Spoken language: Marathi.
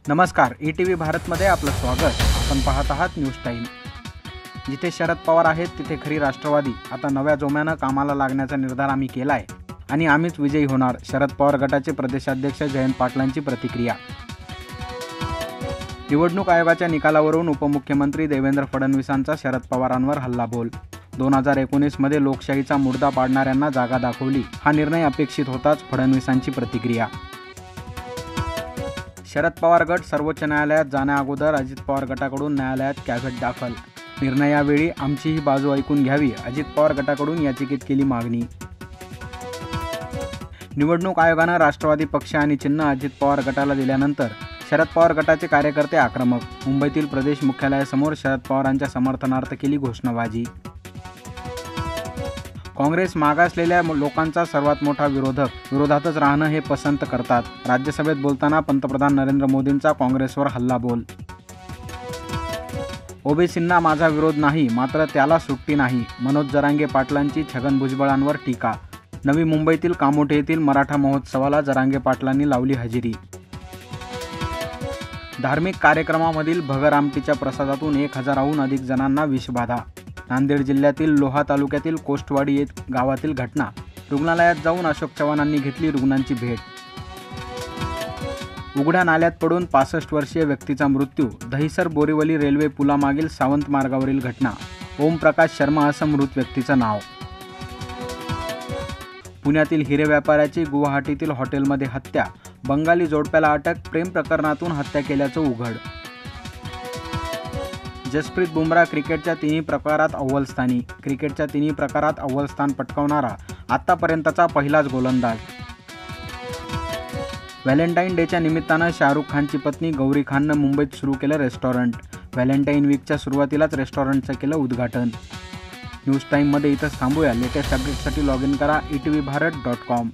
नमस्कार, ETV भारतमध्ये आपलं स्वागत। आपण पाहत आहात न्यूज टाइम। जिथे शरद पवार आहेत तिथे खरी राष्ट्रवादी आता नव्या जोम्यानं कामाला लागण्याचा निर्धार आम्ही केलाय आणि आम्हीच विजयी होणार। शरद पवार गटाचे प्रदेशाध्यक्ष जयंत पाटलांची प्रतिक्रिया। निवडणूक आयोगाच्या निकालावरून उपमुख्यमंत्री देवेंद्र फडणवीसांचा शरद पवारांवर हल्लाबोल। 2019 मध्ये लोकशाहीचा मुर्दा पाडणाऱ्यांना जागा दाखवली, हा निर्णय अपेक्षित होताच, फडणवीसांची प्रतिक्रिया। शरद पवार गट सर्वोच्च न्यायालयात जाण्याअगोदर अजित पवार गटाकडून न्यायालयात कॅव्हेट दाखल। निर्णयावेळी आमचीही बाजू ऐकून घ्यावी, अजित पवार गटाकडून याचिकेत केली मागणी। निवडणूक आयोगानं राष्ट्रवादी पक्ष आणि चिन्ह अजित पवार गटाला दिल्यानंतर शरद पवार गटाचे कार्यकर्ते आक्रमक। मुंबईतील प्रदेश मुख्यालयासमोर शरद पवारांच्या समर्थनार्थ केली घोषणाबाजी। काँग्रेस मागासलेल्या लोकांचा सर्वात मोठा विरोधक, विरोधातच राहणं हे पसंत करतात। राज्यसभेत बोलताना पंतप्रधान नरेंद्र मोदींचा काँग्रेसवर हल्लाबोल। ओबीसींना माझा विरोध नाही, मात्र त्याला सुट्टी नाही, मनोज जरांगे पाटलांची छगन भुजबळांवर टीका। नवी मुंबईतील कामोठे येथील मराठा महोत्सवाला जरांगे पाटलांनी लावली हजेरी। धार्मिक कार्यक्रमामधील भगर आमटीच्या प्रसादातून 1000हून अधिक जणांना विषबाधा। नांदेड जिल्ह्यातील लोहा तालुक्यातील कोष्टवाडी गावातील घटना। रुग्णालयात जाऊन अशोक चव्हाणांनी घेतली रुग्णांची भेट। उघड्या नाल्यात पडून 65 वर्षीय व्यक्तीचा मृत्यू। दहिसर बोरीवली रेल्वे पुलामागील सावंत मार्गावरील घटना। ओमप्रकाश शर्मा असं मृत व्यक्तीचं नाव। पुण्यातील हिरे व्यापाऱ्याची गुवाहाटीतील हॉटेलमध्ये हत्या। बंगाली जोडप्याला अटक, प्रेम प्रकरणातून हत्या केल्याचं उघड। जसप्रीत बुमराह क्रिकेटच्या तिन्ही प्रकारात अव्वल स्थानी। क्रिकेटच्या तिन्ही प्रकारात अव्वल स्थान पटकावणारा आतापर्यंतचा पहिलाच गोलंदाज। व्हॅलेंटाईन डेच्या निमित्तानं शाहरुख खानची पत्नी गौरी खाननं मुंबईत सुरू केलं रेस्टॉरंट। व्हॅलेंटाईन वीकच्या सुरुवातीलाच रेस्टॉरंटचं केलं उद्घाटन। न्यूज टाईममध्ये इथंच थांबूया। लेटेस्ट अपडेटसाठी लॉग इन करा etvbharat.com।